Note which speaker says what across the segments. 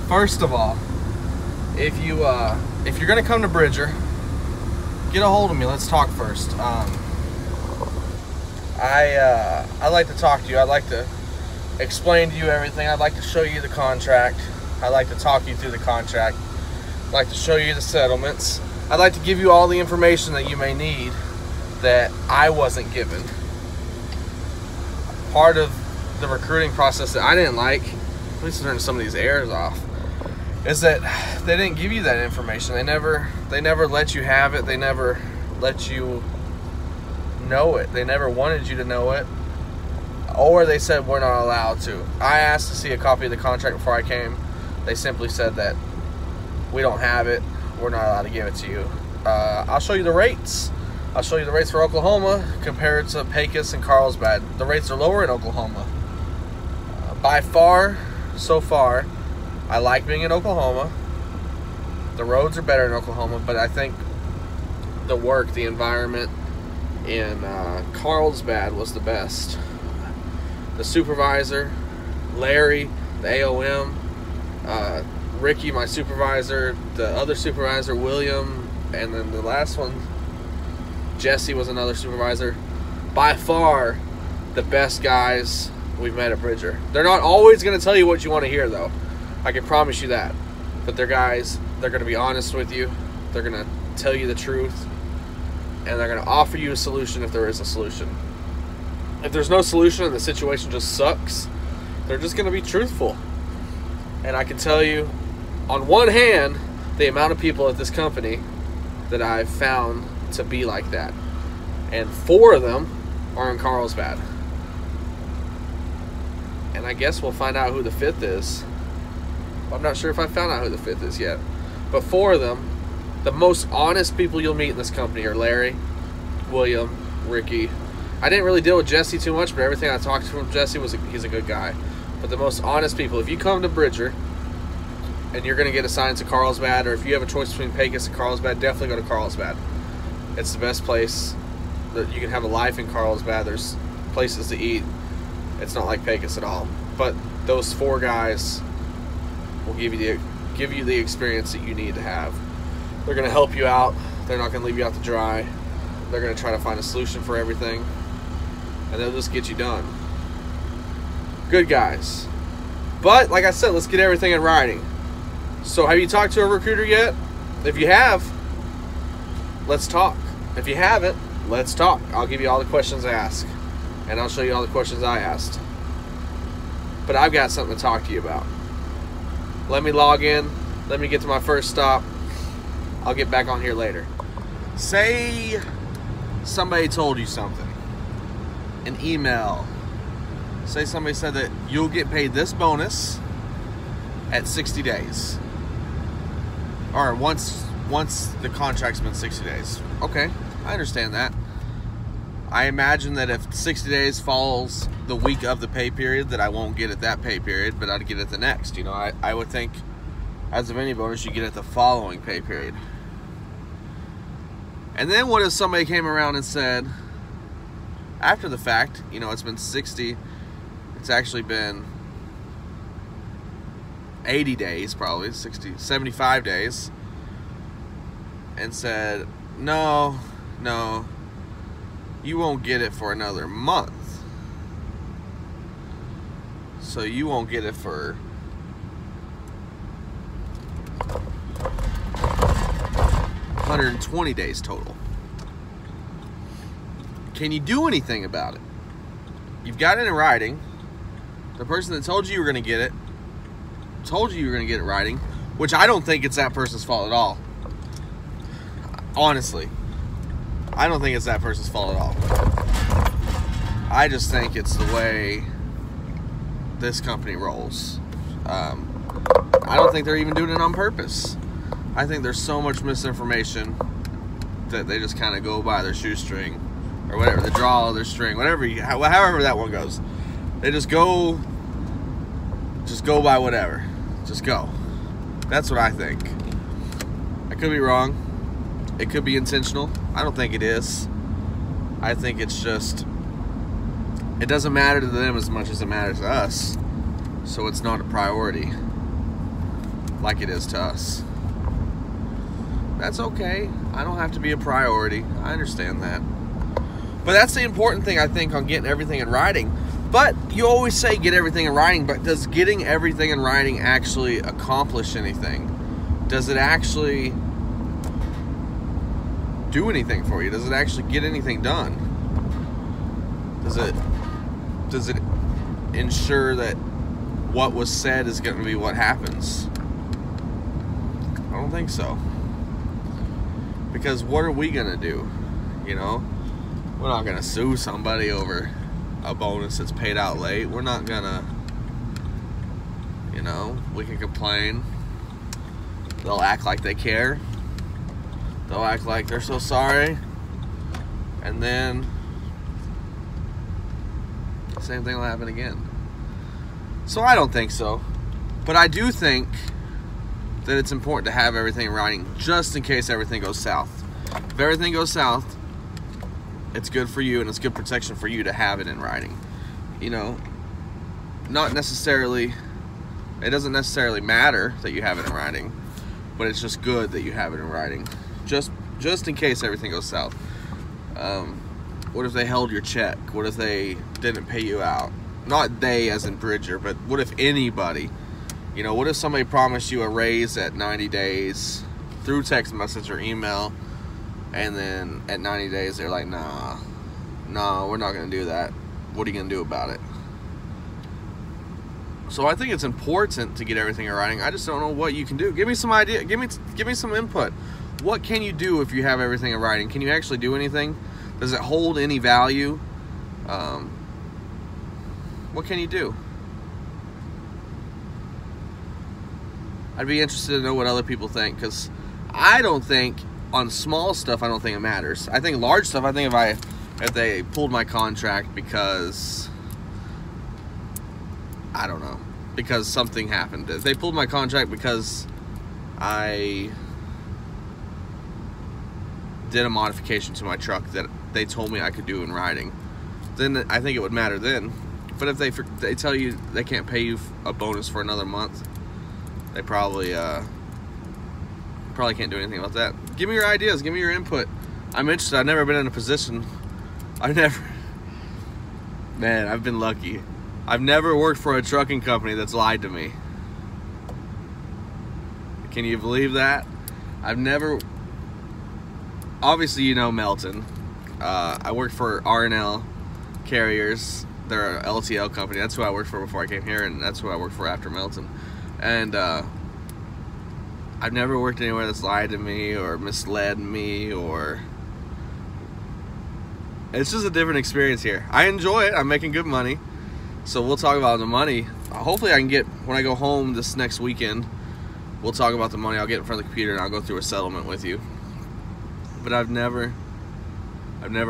Speaker 1: First of all, if you're gonna come to Bridger, get a hold of me. Let's talk first. I like to talk to you. I'd like to explain to you everything. I'd like to show you the contract. I'd like to talk you through the contract. I'd like to show you the settlements. I'd like to give you all the information that you may need that I wasn't given. Part of the recruiting process that I didn't like, at least turn some of these airs off, is that they didn't give you that information. They never let you have it. They never let you know it. They never wanted you to know it, or they said we're not allowed to. I asked to see a copy of the contract before I came. They simply said that we don't have it. We're not allowed to give it to you. I'll show you the rates. I'll show you the rates for Oklahoma compared to Pecos and Carlsbad. The rates are lower in Oklahoma. By far, so far, I like being in Oklahoma. The roads are better in Oklahoma, but I think the work, the environment in Carlsbad was the best. The supervisor, Larry, the AOM, Ricky, my supervisor, the other supervisor, William, and then the last one, Jesse, was another supervisor. By far, the best guys we've met at Bridger. They're not always going to tell you what you want to hear, though. I can promise you that. But they're guys, they're going to be honest with you. They're going to tell you the truth. And they're going to offer you a solution if there is a solution. If there's no solution and the situation just sucks, they're just going to be truthful. And I can tell you, on one hand, the amount of people at this company that I've found to be like that. And 4 of them are in Carlsbad. And I guess we'll find out who the 5th is. I'm not sure if I found out who the 5th is yet. But 4 of them, the most honest people you'll meet in this company are Larry, William, Ricky. I didn't really deal with Jesse too much, but everything I talked to from Jesse he's a good guy. But the most honest people, if you come to Bridger and you're going to get assigned to Carlsbad, or if you have a choice between Pecos and Carlsbad, definitely go to Carlsbad. It's the best place. That you can have a life in Carlsbad. There's places to eat. It's not like Pecos at all. But those 4 guys will give you the experience that you need to have. They're going to help you out. They're not going to leave you out to dry. They're going to try to find a solution for everything. And they'll just get you done. Good guys. But, like I said, let's get everything in writing. So, have you talked to a recruiter yet? If you have, let's talk. If you haven't, let's talk. I'll give you all the questions I ask. And I'll show you all the questions I asked. But I've got something to talk to you about. Let me log in. Let me get to my first stop. I'll get back on here later. Say somebody told you something. An email. Say somebody said that you'll get paid this bonus at 60 days. Or once the contract's been 60 days. Okay, I understand that. I imagine that if 60 days falls the week of the pay period, that I won't get it that pay period, but I'd get it the next. You know, I would think as of any bonus, you get it the following pay period. And then what if somebody came around and said, after the fact, you know, it's been 60, it's actually been 80 days, probably 60, 75 days, and said, no, you won't get it for another month. So you won't get it for 120 days total. Can you do anything about it? You've got it in writing. The person that told you were going to get it told you were going to get it in writing, which I don't think it's that person's fault at all. Honestly, I don't think it's that person's fault at all. I just think it's the way this company rolls. I don't think they're even doing it on purpose. I think there's so much misinformation that they just kind of go by their shoestring or whatever, the draw of their string, whatever, however that one goes. They just go by whatever. Just go. That's what I think. I could be wrong. It could be intentional. I don't think it is. I think it's just, it doesn't matter to them as much as it matters to us. So it's not a priority. like it is to us. That's okay. I don't have to be a priority. I understand that. But that's the important thing, I think, on getting everything in writing. But you always say get everything in writing, but does getting everything in writing actually accomplish anything? Does it actually do anything for you? Does it actually get anything done? Does it ensure that what was said is going to be what happens? I don't think so. Because what are we going to do? You know, we're not going to sue somebody over a bonus that's paid out late. We're not going to, you know, we can complain. They'll act like they care. They'll act like they're so sorry. And then the same thing will happen again. So I don't think so. But I do think that it's important to have everything in writing just in case everything goes south. If everything goes south, it's good for you and it's good protection for you to have it in writing. You know, not necessarily, it doesn't necessarily matter that you have it in writing, but it's just good that you have it in writing. Just in case everything goes south. What if they held your check? What if they didn't pay you out? Not they as in Bridger, but what if anybody? You know, what if somebody promised you a raise at 90 days through text message or email, and then at 90 days they're like, nah, we're not going to do that. What are you going to do about it? So I think it's important to get everything in writing. I just don't know what you can do. Give me some idea. Give me some input. What can you do if you have everything in writing? Can you actually do anything? Does it hold any value? What can you do? I'd be interested to know what other people think, because I don't think on small stuff, I don't think it matters. I think large stuff, I think if they pulled my contract because, I don't know, because something happened. If they pulled my contract because I did a modification to my truck that they told me I could do in writing, then I think it would matter then. But if they tell you they can't pay you a bonus for another month, they probably can't do anything about that. Give me your ideas. Give me your input. I'm interested. I've never been in a position. Man, I've been lucky. I've never worked for a trucking company that's lied to me. Can you believe that? Obviously, you know Melton. I worked for R&L Carriers. They're an LTL company. That's who I worked for before I came here, and that's who I worked for after Melton. And I've never worked anywhere that's lied to me or misled me, or it's just a different experience here. I enjoy it. I'm making good money. So we'll talk about the money. Hopefully I can get, when I go home this next weekend, we'll talk about the money. I'll get in front of the computer and I'll go through a settlement with you. But I've never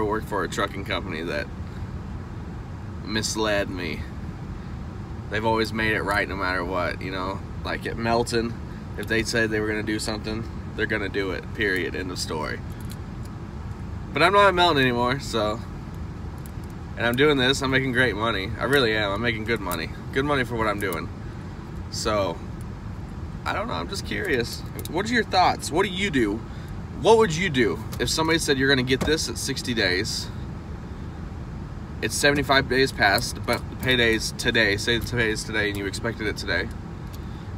Speaker 1: worked for a trucking company that misled me. They've always made it right no matter what, you know. Like at Melton, if they said they were going to do something, they're going to do it, period, end of story. But I'm not at Melton anymore, so, and I'm doing this, I'm making great money. I really am. I'm making good money for what I'm doing. So I don't know, I'm just curious. What are your thoughts? What do you do? What would you do if somebody said you're going to get this at 60 days? It's 75 days past, but the payday's today. Say the payday's today and you expected it today.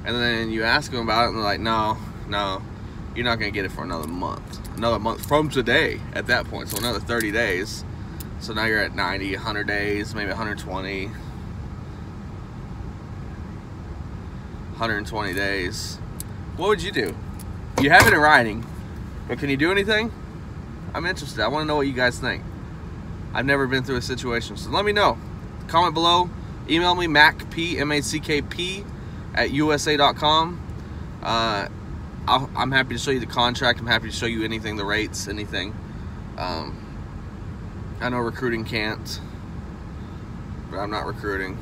Speaker 1: And then you ask them about it and they're like, no, you're not going to get it for another month. Another month from today at that point. So another 30 days. So now you're at 90, 100 days, maybe 120. 120 days. What would you do? You have it in writing, but can you do anything? I'm interested. I want to know what you guys think. I've never been through a situation, so let me know. Comment below. Email me, mackp @usa.com. I'm happy to show you the contract. I'm happy to show you anything, the rates, anything. I know recruiting can't, but I'm not recruiting,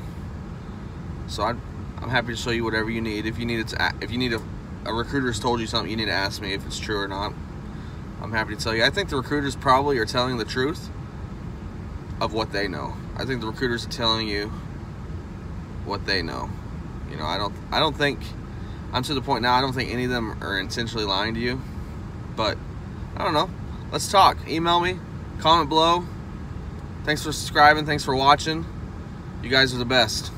Speaker 1: so I'm happy to show you whatever you need. If you need a recruiter's told you something, you need to ask me if it's true or not. I'm happy to tell you. I think the recruiters probably are telling the truth of what they know. I think the recruiters are telling you what they know. You know, I don't think I'm to the point now, I don't think any of them are intentionally lying to you. But, I don't know. Let's talk. Email me. Comment below. Thanks for subscribing. Thanks for watching. You guys are the best.